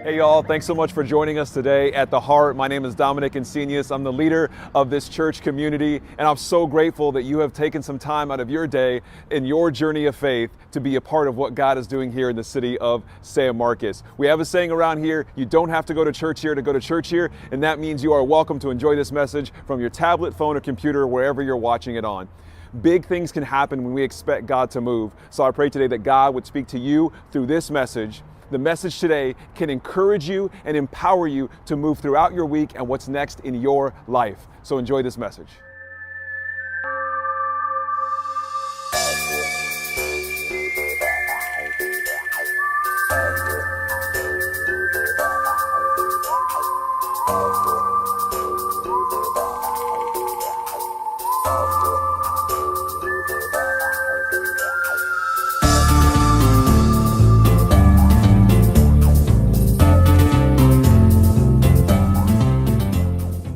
Hey y'all, thanks so much for joining us today at The Heart. My name is Dominic Insenius. I'm the leader of this church community, and I'm so grateful that you have taken some time out of your day in your journey of faith to be a part of what God is doing here in the city of San Marcos. We have a saying around here, you don't have to go to church here to go to church here, and that means you are welcome to enjoy this message from your tablet, phone, or computer, wherever you're watching it on. Big things can happen when we expect God to move. So I pray today that God would speak to you through this message. The message today can encourage you and empower you to move throughout your week and what's next in your life. So enjoy this message.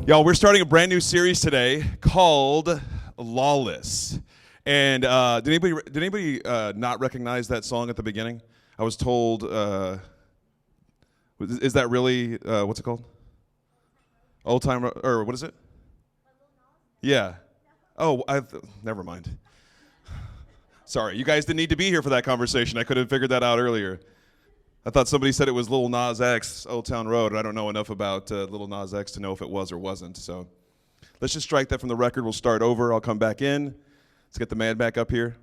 Y'all, we're starting a brand new series today called Lawless. And did anybody not recognize that song at the beginning? I was told, is that really, what's it called? Old Time, or what is it? Yeah. Oh, never mind. Sorry, you guys didn't need to be here for that conversation. I could have figured that out earlier. I thought somebody said it was Lil Nas X, Old Town Road, and I don't know enough about Lil Nas X to know if it was or wasn't. So let's just strike that from the record. We'll start over. I'll come back in. Let's get the man back up here.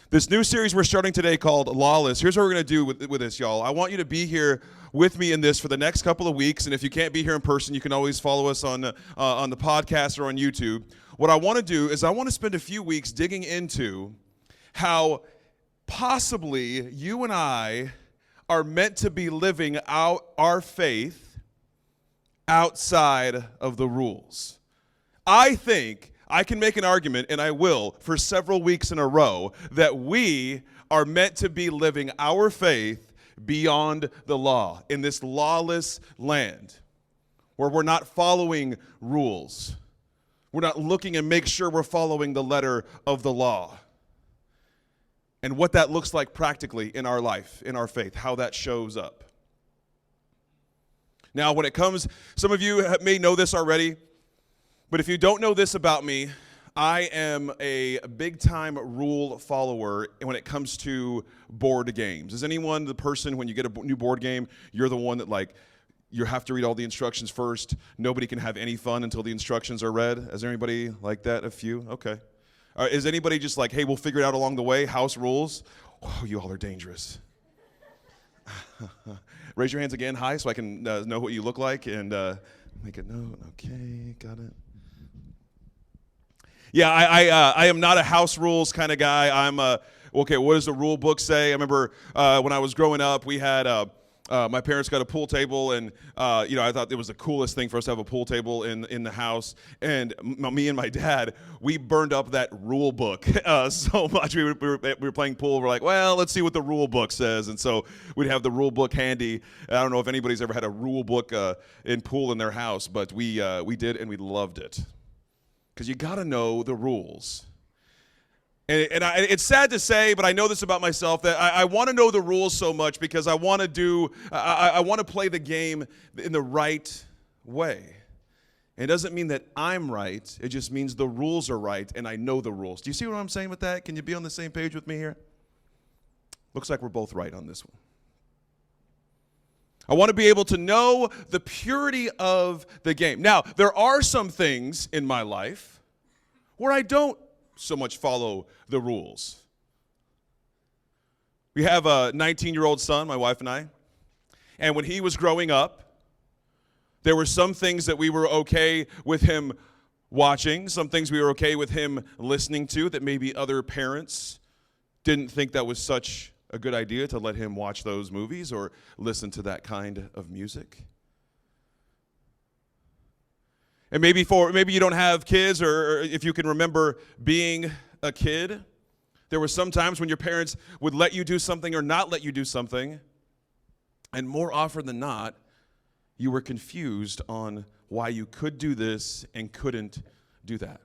This new series we're starting today called Lawless. Here's what we're going to do with this, y'all. I want you to be here with me in this for the next couple of weeks, and if you can't be here in person, you can always follow us on the podcast or on YouTube. What I want to do is I want to spend a few weeks digging into how possibly you and I are meant to be living out our faith outside of the rules. I think I can make an argument, and I will, for several weeks in a row, that we are meant to be living our faith beyond the law in this lawless land where we're not following rules. We're not looking and make sure we're following the letter of the law. And what that looks like practically in our life, in our faith, how that shows up. Now, when it comes, some of you may know this already, but if you don't know this about me, I am a big-time rule follower when it comes to board games. Is anyone the person, when you get a new board game, you're the one that, like, you have to read all the instructions first? Nobody can have any fun until the instructions are read? Is there anybody like that? A few? Okay. Is anybody just like, hey, we'll figure it out along the way, house rules? Oh, you all are dangerous. Raise your hands again high so I can know what you look like and make a note. Okay, got it. Yeah, I am not a house rules kind of guy. I'm okay, what does the rule book say? I remember when I was growing up, we had my parents got a pool table, and I thought it was the coolest thing for us to have a pool table in the house. And me and my dad, we burned up that rule book so much. We were playing pool. We're like, well, let's see what the rule book says. And so we'd have the rule book handy. I don't know if anybody's ever had a rule book in pool in their house, but we did, and we loved it because you got to know the rules. And it's sad to say, but I know this about myself, that I want to know the rules so much because I want to play the game in the right way. And it doesn't mean that I'm right. It just means the rules are right, and I know the rules. Do you see what I'm saying with that? Can you be on the same page with me here? Looks like we're both right on this one. I want to be able to know the purity of the game. Now, there are some things in my life where I don't so much follow the rules. We have a 19-year-old son, my wife and I, and when he was growing up, there were some things that we were okay with him watching, some things we were okay with him listening to that maybe other parents didn't think that was such a good idea to let him watch those movies or listen to that kind of music. And maybe you don't have kids, or if you can remember being a kid, there were some times when your parents would let you do something or not let you do something, and more often than not, you were confused on why you could do this and couldn't do that.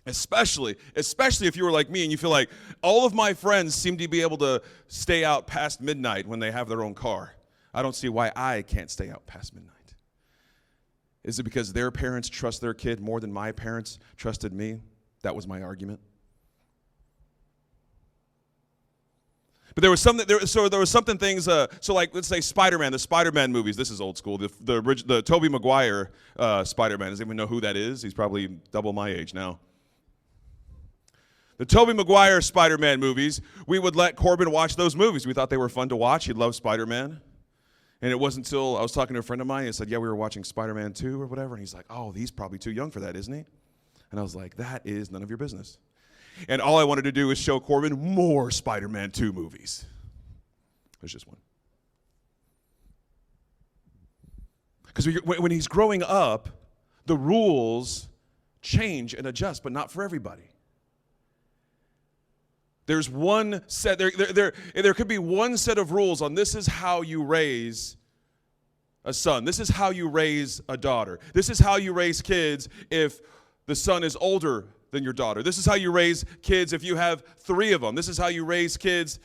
Especially if you were like me and you feel like all of my friends seem to be able to stay out past midnight when they have their own car. I don't see why I can't stay out past midnight. Is it because their parents trust their kid more than my parents trusted me? That was my argument. But there was something things. So like let's say Spider-Man, the Spider-Man movies. This is old school. The Tobey Maguire Spider-Man. Does anyone know who that is? He's probably double my age now. The Tobey Maguire Spider-Man movies. We would let Corbin watch those movies. We thought they were fun to watch. He loved Spider-Man. And it wasn't until I was talking to a friend of mine. He said, "Yeah, we were watching Spider-Man 2 or whatever." And he's like, "Oh, he's probably too young for that, isn't he?" And I was like, "That is none of your business." And all I wanted to do was show Corbin more Spider-Man 2 movies. There's just one. Because when he's growing up, the rules change and adjust, but not for everybody. There's one set, there could be one set of rules on this is how you raise a son. This is how you raise a daughter. This is how you raise kids if the son is older than your daughter. This is how you raise kids if you have 3 of them. This is how you raise kids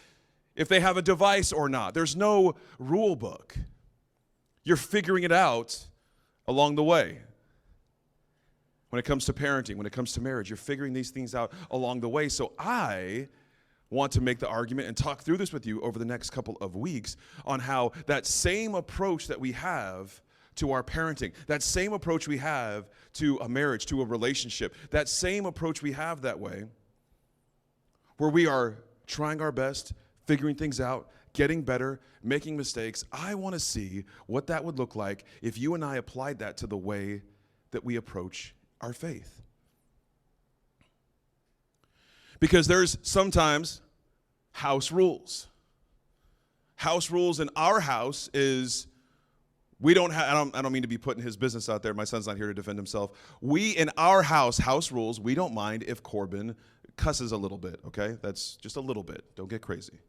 if they have a device or not. There's no rule book. You're figuring it out along the way. When it comes to parenting, when it comes to marriage, you're figuring these things out along the way. So I want to make the argument and talk through this with you over the next couple of weeks on how that same approach that we have to our parenting, that same approach we have to a marriage, to a relationship, that same approach we have that way, where we are trying our best, figuring things out, getting better, making mistakes. I want to see what that would look like if you and I applied that to the way that we approach our faith. Because there's sometimes house rules. House rules in our house is we don't have, I don't mean to be putting his business out there. My son's not here to defend himself. We, in our house rules, we don't mind if Corbin cusses a little bit, okay? That's just a little bit. Don't get crazy.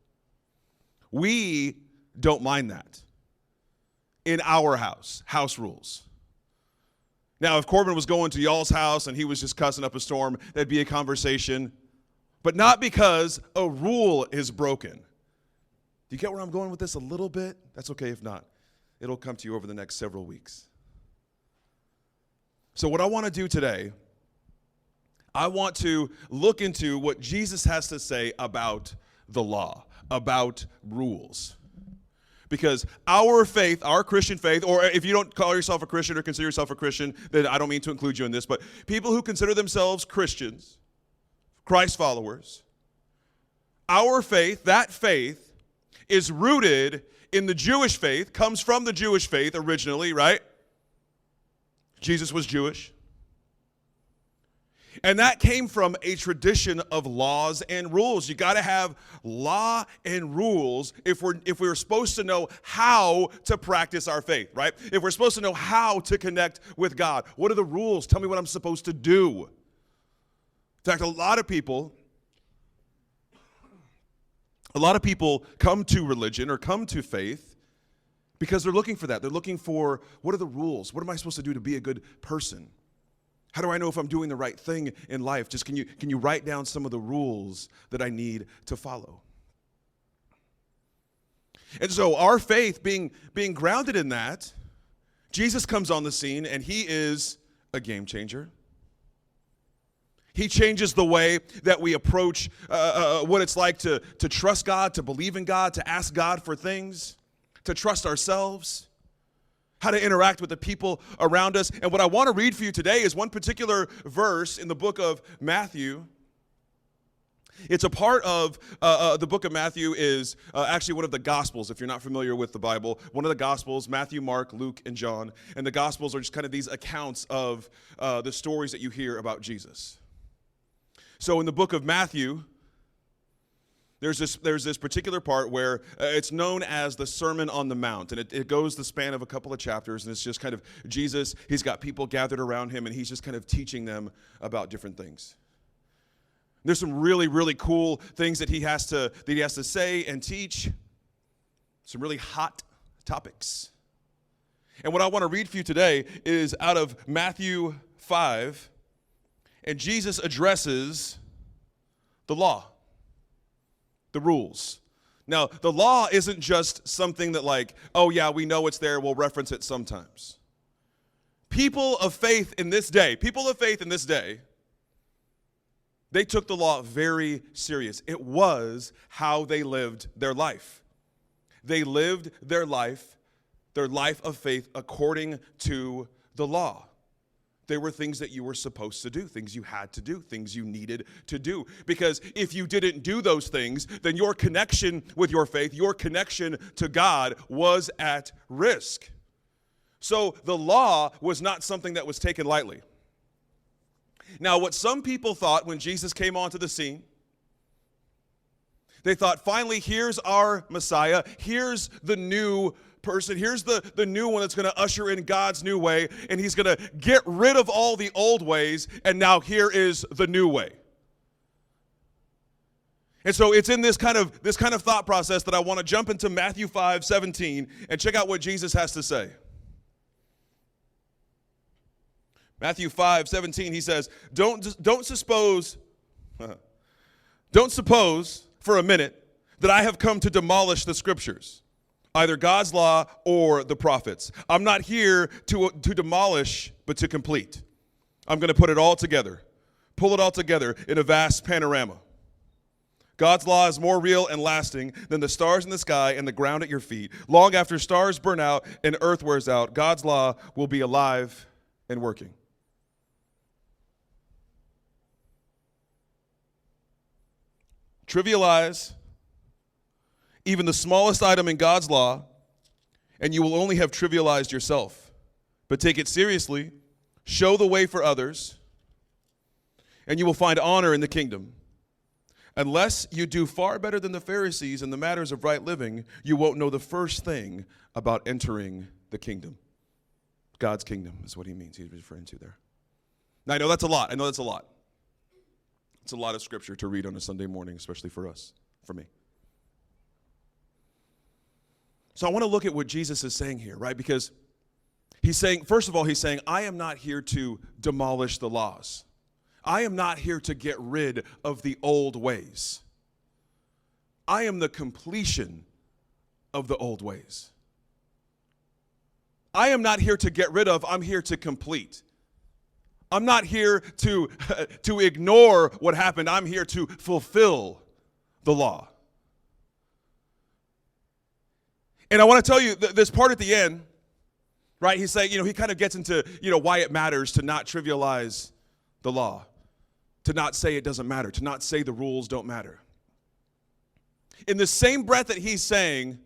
We don't mind that in our house rules. Now, if Corbin was going to y'all's house and he was just cussing up a storm, that'd be a conversation, but not because a rule is broken. Do you get where I'm going with this a little bit? That's okay if not. It'll come to you over the next several weeks. So what I want to do today, I want to look into what Jesus has to say about the law, about rules. Because our faith, our Christian faith, or if you don't call yourself a Christian or consider yourself a Christian, then I don't mean to include you in this, but people who consider themselves Christians, Christ followers, our faith, that faith, is rooted in the Jewish faith, comes from the Jewish faith originally, right? Jesus was Jewish. And that came from a tradition of laws and rules. You got to have law and rules if we're supposed to know how to practice our faith, right? If we're supposed to know how to connect with God. What are the rules? Tell me what I'm supposed to do. In fact, a lot of people come to religion or come to faith because they're looking for that. They're looking for, what are the rules? What am I supposed to do to be a good person? How do I know if I'm doing the right thing in life? Just can you write down some of the rules that I need to follow? And so our faith being grounded in that, Jesus comes on the scene and he is a game changer. He changes the way that we approach what it's like to trust God, to believe in God, to ask God for things, to trust ourselves, how to interact with the people around us. And what I want to read for you today is one particular verse in the book of Matthew. It's a part of the book of Matthew is actually one of the Gospels, if you're not familiar with the Bible. One of the Gospels, Matthew, Mark, Luke, and John. And the Gospels are just kind of these accounts of the stories that you hear about Jesus. So in the book of Matthew, there's this particular part where it's known as the Sermon on the Mount, and it goes the span of a couple of chapters, and it's just kind of Jesus, he's got people gathered around him, and he's just kind of teaching them about different things. There's some really, really cool things that he has to say and teach, some really hot topics. And what I want to read for you today is out of Matthew 5, And Jesus addresses the law, the rules. Now, the law isn't just something that like, oh yeah, we know it's there, we'll reference it sometimes. People of faith in this day, they took the law very serious. It was how they lived their life. They lived their life of faith according to the law. They were things that you were supposed to do, things you had to do, things you needed to do. Because if you didn't do those things, then your connection with your faith, your connection to God was at risk. So the law was not something that was taken lightly. Now, what some people thought when Jesus came onto the scene, they thought, finally, here's our Messiah, here's the new person, here's the new one that's going to usher in God's new way, and he's going to get rid of all the old ways, and now here is the new way. And so it's in this kind of thought process that I want to jump into Matthew 5:17 and check out what Jesus has to say. Matthew 5:17, he says, don't suppose for a minute that I have come to demolish the scriptures, either God's law or the prophets. I'm not here to demolish, but to complete. I'm going to put it all together, pull it all together in a vast panorama. God's law is more real and lasting than the stars in the sky and the ground at your feet. Long after stars burn out and earth wears out, God's law will be alive and working. Trivialize even the smallest item in God's law, and you will only have trivialized yourself. But take it seriously, show the way for others, and you will find honor in the kingdom. Unless you do far better than the Pharisees in the matters of right living, you won't know the first thing about entering the kingdom. God's kingdom is what he means, he's referring to there. Now, I know that's a lot. It's a lot of scripture to read on a Sunday morning, especially for us, for me. So I want to look at what Jesus is saying here, right? Because he's saying, first of all, he's saying, I am not here to demolish the laws. I am not here to get rid of the old ways. I am the completion of the old ways. I am not here to get rid of, I'm here to complete. I'm not here to ignore what happened. I'm here to fulfill the law. And I want to tell you this part at the end, right? He's saying, he kind of gets into, why it matters to not trivialize the law, to not say it doesn't matter, to not say the rules don't matter. In the same breath that he's saying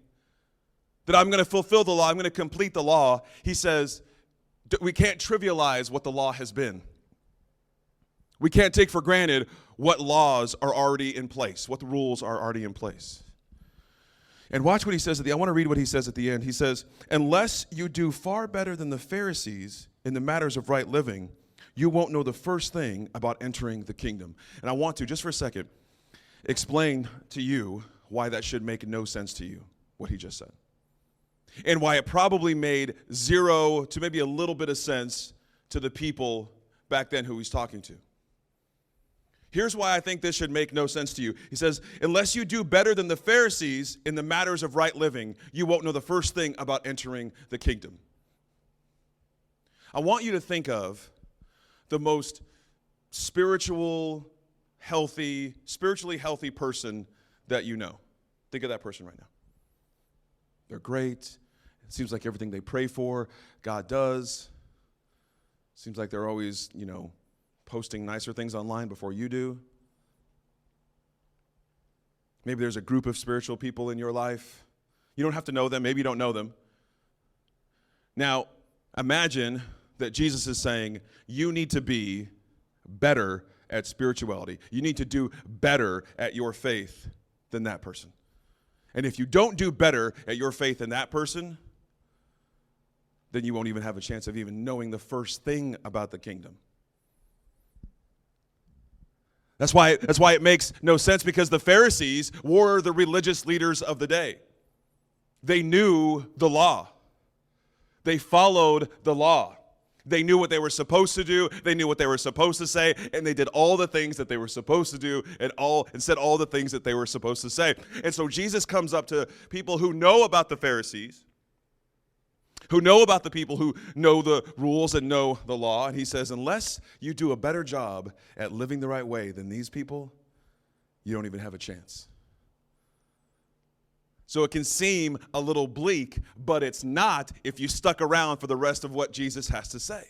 that I'm going to fulfill the law, I'm going to complete the law, he says, we can't trivialize what the law has been. We can't take for granted what laws are already in place, what the rules are already in place. And watch what he says I want to read what he says at the end. He says, unless you do far better than the Pharisees in the matters of right living, you won't know the first thing about entering the kingdom. And I want to, just for a second, explain to you why that should make no sense to you, what he just said. And why it probably made zero to maybe a little bit of sense to the people back then who he's talking to. Here's why I think this should make no sense to you. He says, unless you do better than the Pharisees in the matters of right living, you won't know the first thing about entering the kingdom. I want you to think of the most spiritually healthy person that you know. Think of that person right now. They're great. It seems like everything they pray for, God does. Seems like they're always, posting nicer things online before you do. Maybe there's a group of spiritual people in your life. You don't have to know them. Maybe you don't know them. Now, imagine that Jesus is saying, you need to be better at spirituality. You need to do better at your faith than that person. And if you don't do better at your faith than that person, then you won't even have a chance of even knowing the first thing about the kingdom. That's why it makes no sense, because the Pharisees were the religious leaders of the day. They knew the law. They followed the law. They knew what they were supposed to do. They knew what they were supposed to say, and they did all the things that they were supposed to do and said all the things that they were supposed to say. And so Jesus comes up to people who know about the Pharisees, who know about the people who know the rules and know the law, and he says, unless you do a better job at living the right way than these people, you don't even have a chance. So it can seem a little bleak, but it's not if you stuck around for the rest of what Jesus has to say.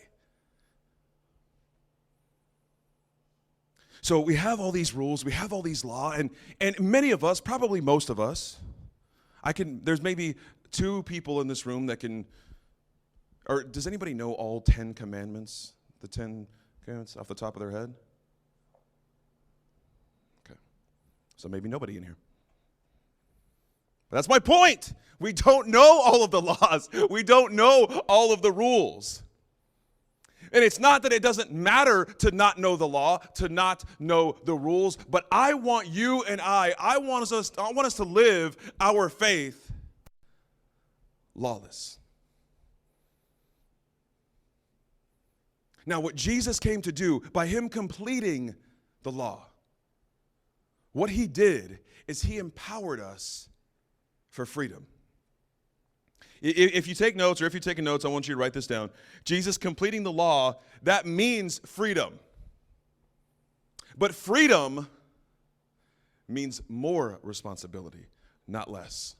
So we have all these rules, we have all these laws, and many of us, probably most of us, there's maybe 2 people in this room that can, or does anybody know all 10 commandments? The 10 commandments off the top of their head? Okay. So maybe nobody in here. But that's my point. We don't know all of the laws. We don't know all of the rules. And it's not that it doesn't matter to not know the law, to not know the rules, but I want you and I want us to live our faith lawless. Now, what Jesus came to do, by him completing the law, what he did is he empowered us for freedom. If you take notes, or if you're taking notes, I want you to write this down. Jesus completing the law, that means freedom. But freedom means more responsibility, not less.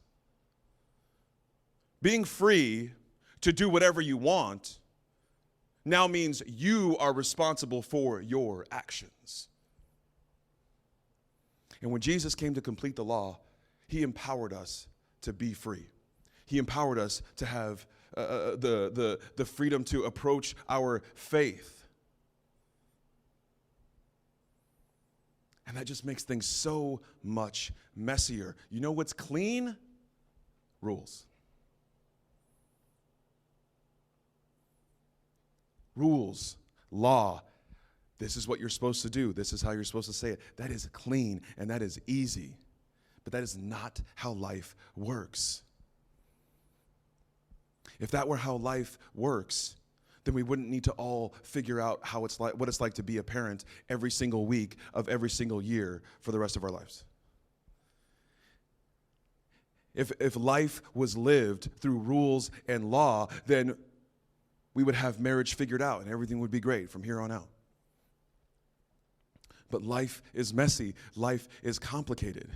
Being free to do whatever you want now means you are responsible for your actions. And when Jesus came to complete the law, he empowered us to be free. He empowered us to have the freedom to approach our faith. And that just makes things so much messier. You know what's clean? Rules. Rules, law. This is what you're supposed to do. This is how you're supposed to say it. That is clean and that is easy. But that is not how life works. If that were how life works, then we wouldn't need to all figure out what it's like to be a parent every single week of every single year for the rest of our lives. If life was lived through rules and law, then we would have marriage figured out and everything would be great from here on out. But life is messy. Life is complicated.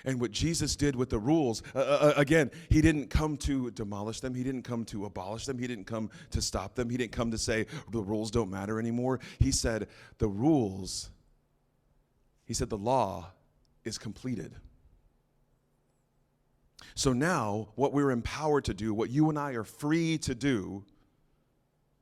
And what Jesus did with the rules, again, he didn't come to demolish them. He didn't come to abolish them. He didn't come to stop them. He didn't come to say the rules don't matter anymore. He said the law is completed. So now what we're empowered to do, what you and I are free to do,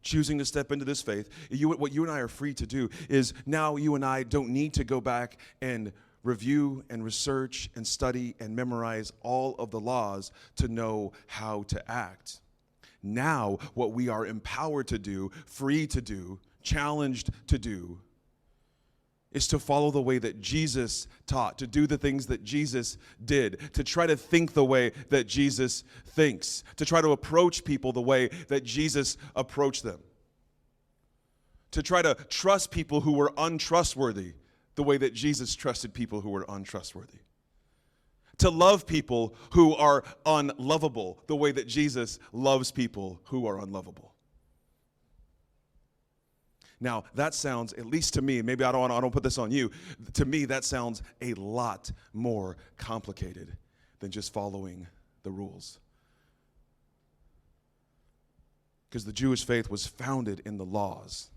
choosing to step into this faith, what you and I are free to do is now you and I don't need to go back and review and research and study and memorize all of the laws to know how to act. Now, what we are empowered to do, free to do, challenged to do, is to follow the way that Jesus taught, to do the things that Jesus did, to try to think the way that Jesus thinks, to try to approach people the way that Jesus approached them, to try to trust people who were untrustworthy the way that Jesus trusted people who were untrustworthy. To love people who are unlovable the way that Jesus loves people who are unlovable. Now, that sounds, at least to me, maybe I don't put this on you, to me that sounds a lot more complicated than just following the rules. Because the Jewish faith was founded in the laws.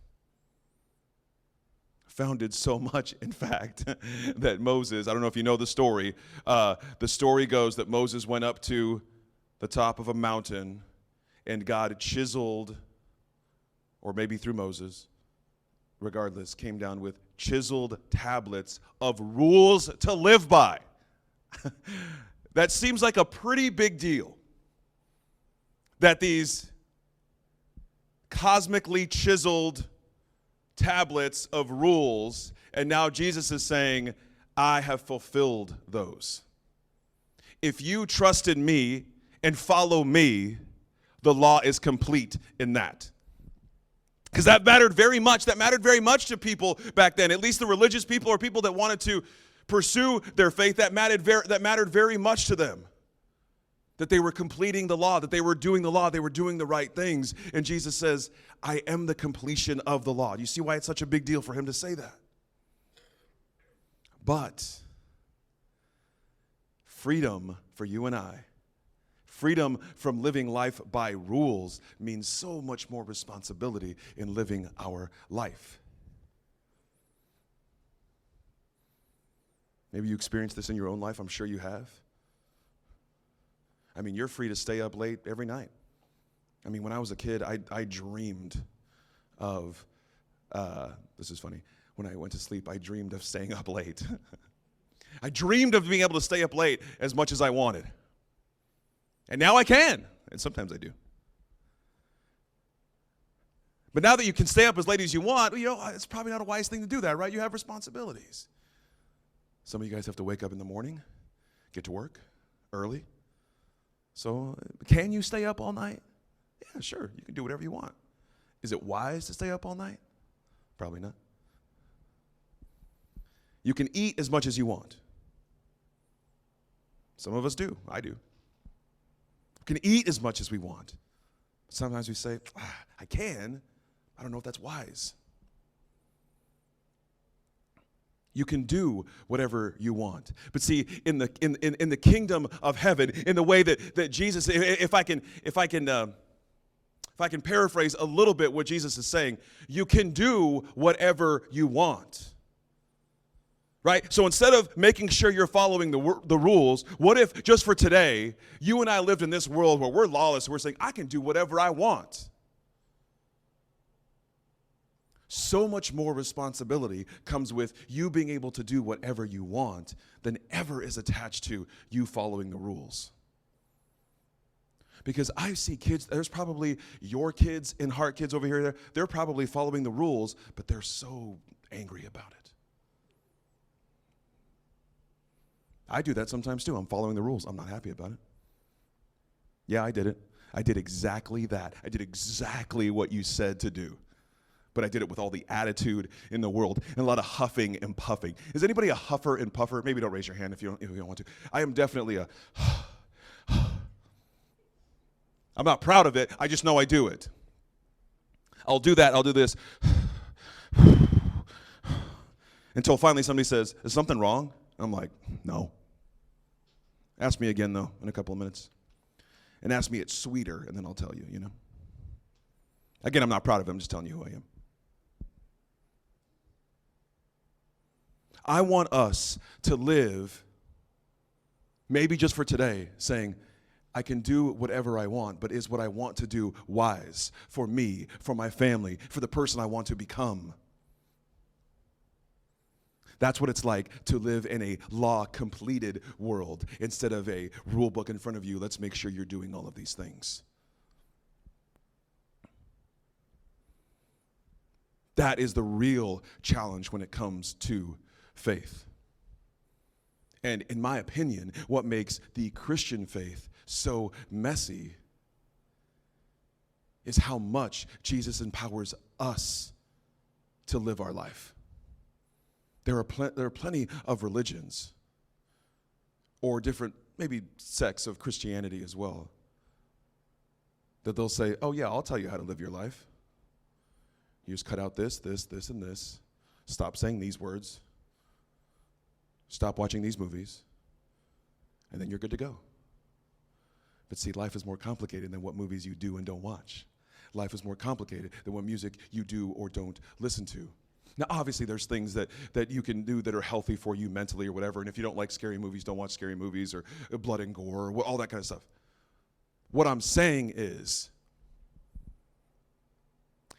Founded so much, in fact, that Moses, I don't know if you know the story goes that Moses went up to the top of a mountain and God chiseled, or maybe through Moses, regardless, came down with chiseled tablets of rules to live by. That seems like a pretty big deal. That these cosmically chiseled tablets of rules, and now Jesus is saying, I have fulfilled those. If you trust in me and follow me, the law is complete in that. Because that mattered very much. That mattered very much to people back then, at least the religious people or people that wanted to pursue their faith. That mattered very much to them. That they were completing the law, that they were doing the law, they were doing the right things. And Jesus says, I am the completion of the law. Do you see why it's such a big deal for him to say that? But freedom for you and I, freedom from living life by rules, means so much more responsibility in living our life. Maybe you experienced this in your own life. I'm sure you have. I mean, you're free to stay up late every night. I mean, when I was a kid, I dreamed of, this is funny, when I went to sleep, I dreamed of staying up late. I dreamed of being able to stay up late as much as I wanted. And now I can, and sometimes I do. But now that you can stay up as late as you want, it's probably not a wise thing to do that, right? You have responsibilities. Some of you guys have to wake up in the morning, get to work early. So can you stay up all night? Yeah, sure. You can do whatever you want. Is it wise to stay up all night? Probably not. You can eat as much as you want. Some of us do. I do. We can eat as much as we want. Sometimes we say, I can. I don't know if that's wise. You can do whatever you want. But see, in the kingdom of heaven, in the way that Jesus, if I can paraphrase a little bit what Jesus is saying, you can do whatever you want. Right? So instead of making sure you're following the rules, what if just for today, you and I lived in this world where we're lawless, we're saying, I can do whatever I want. So much more responsibility comes with you being able to do whatever you want than ever is attached to you following the rules. Because I see kids, there's probably your kids and Heart kids over here, they're probably following the rules, but they're so angry about it. I do that sometimes too. I'm following the rules. I'm not happy about it. Yeah, I did it. I did exactly that. I did exactly what you said to do. But I did it with all the attitude in the world and a lot of huffing and puffing. Is anybody a huffer and puffer? Maybe don't raise your hand if you don't want to. I am definitely a I'm not proud of it. I just know I do it. I'll do that. I'll do this. Until finally somebody says, is something wrong? I'm like, no. Ask me again, though, in a couple of minutes. And ask me it sweeter, and then I'll tell you, Again, I'm not proud of it. I'm just telling you who I am. I want us to live, maybe just for today, saying, I can do whatever I want, but is what I want to do wise for me, for my family, for the person I want to become? That's what it's like to live in a law-completed world instead of a rule book in front of you. Let's make sure you're doing all of these things. That is the real challenge when it comes to faith. And in my opinion, what makes the Christian faith so messy is how much Jesus empowers us to live our life. There are plenty of religions or different, maybe sects of Christianity as well, that they'll say, oh yeah, I'll tell you how to live your life. You just cut out this, and this. Stop saying these words. Stop watching these movies. And then you're good to go. But see, life is more complicated than what movies you do and don't watch. Life is more complicated than what music you do or don't listen to. Now, obviously, there's things that you can do that are healthy for you mentally or whatever, and if you don't like scary movies, don't watch scary movies or blood and gore or all that kind of stuff. What I'm saying is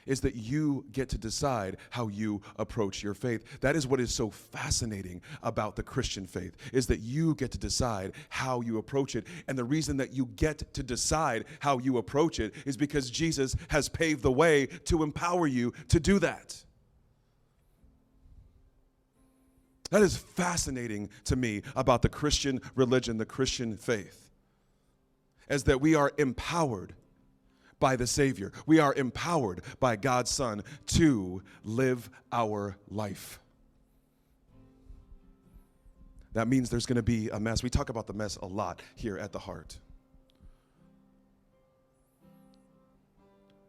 that you get to decide how you approach your faith. That is what is so fascinating about the Christian faith, is that you get to decide how you approach it. And the reason that you get to decide how you approach it is because Jesus has paved the way to empower you to do that. That is fascinating to me about the Christian religion, the Christian faith, is that we are empowered by the Savior. We are empowered by God's Son to live our life. That means there's going to be a mess. We talk about the mess a lot here at the Heart.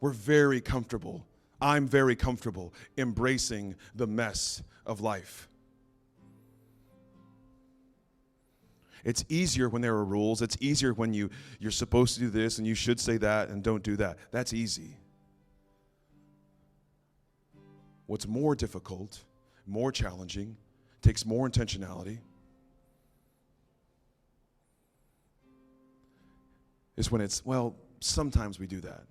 We're very comfortable. I'm very comfortable embracing the mess of life. It's easier when there are rules. It's easier when you're supposed to do this and you should say that and don't do that. That's easy. What's more difficult, more challenging, takes more intentionality, is when it's, well, sometimes we do that.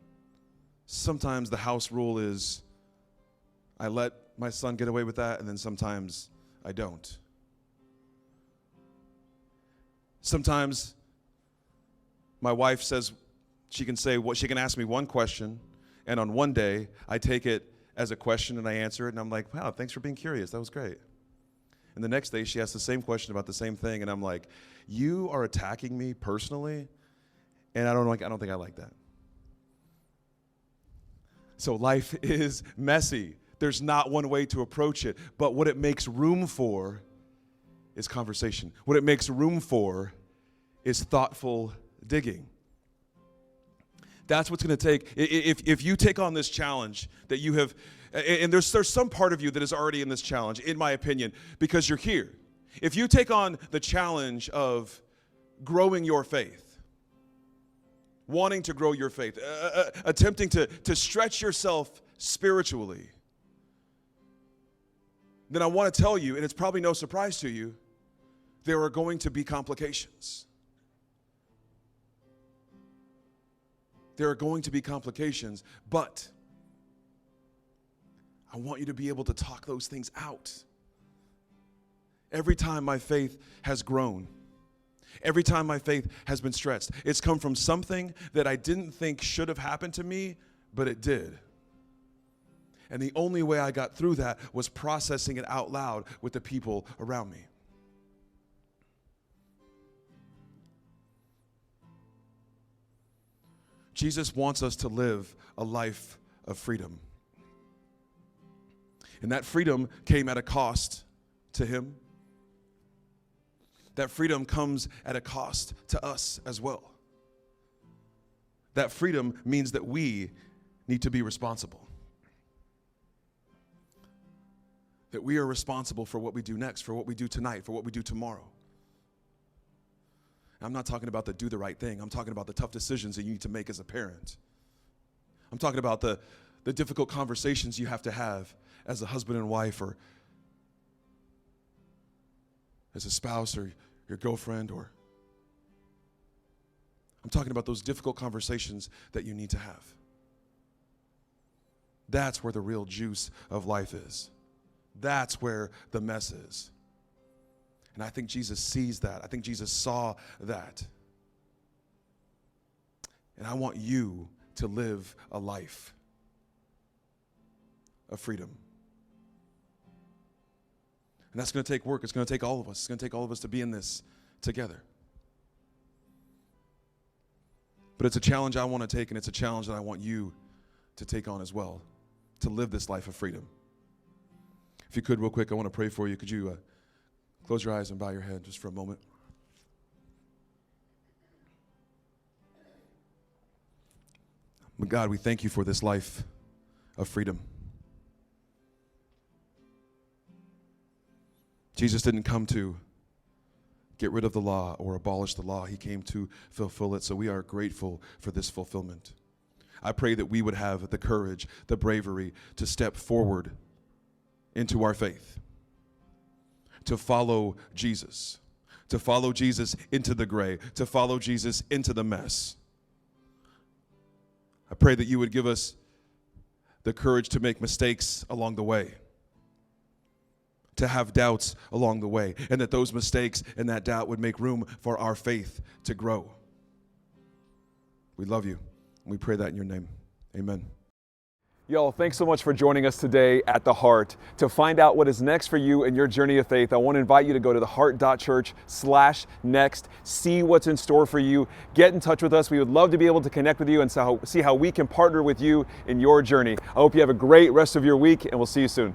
Sometimes the house rule is I let my son get away with that, and then sometimes I don't. Sometimes my wife says she can ask me one question, and on one day I take it as a question and I answer it, and I'm like, wow, thanks for being curious. That was great. And the next day she asks the same question about the same thing, and I'm like, you are attacking me personally, and I don't think I like that. So life is messy. There's not one way to approach it, but what it makes room for is conversation. What it makes room for is thoughtful digging. That's what's going to take. If you take on this challenge that you have, and there's some part of you that is already in this challenge, in my opinion, because you're here. If you take on the challenge of growing your faith, wanting to grow your faith, attempting to stretch yourself spiritually, then I want to tell you, and it's probably no surprise to you, there are going to be complications. There are going to be complications, but I want you to be able to talk those things out. Every time my faith has grown, every time my faith has been stretched, it's come from something that I didn't think should have happened to me, but it did. And the only way I got through that was processing it out loud with the people around me. Jesus wants us to live a life of freedom. And that freedom came at a cost to him. That freedom comes at a cost to us as well. That freedom means that we need to be responsible. That we are responsible for what we do next, for what we do tonight, for what we do tomorrow. I'm not talking about the do the right thing. I'm talking about the tough decisions that you need to make as a parent. I'm talking about the difficult conversations you have to have as a husband and wife, or as a spouse, or your girlfriend, or I'm talking about those difficult conversations that you need to have. That's where the real juice of life is. That's where the mess is. And I think Jesus sees that. I think Jesus saw that. And I want you to live a life of freedom. And that's going to take work. It's going to take all of us. It's going to take all of us to be in this together. But it's a challenge I want to take, and it's a challenge that I want you to take on as well, to live this life of freedom. If you could, real quick, I want to pray for you. Could you close your eyes and bow your head just for a moment? But God, we thank you for this life of freedom. Jesus didn't come to get rid of the law or abolish the law. He came to fulfill it, so we are grateful for this fulfillment. I pray that we would have the courage, the bravery to step forward into our faith, to follow Jesus into the gray, to follow Jesus into the mess. I pray that you would give us the courage to make mistakes along the way, to have doubts along the way, and that those mistakes and that doubt would make room for our faith to grow. We love you, and we pray that in your name. Amen. Yo, thanks so much for joining us today at The Heart. To find out what is next for you in your journey of faith, I want to invite you to go to theheart.church/next, see what's in store for you, get in touch with us. We would love to be able to connect with you and see how we can partner with you in your journey. I hope you have a great rest of your week, and we'll see you soon.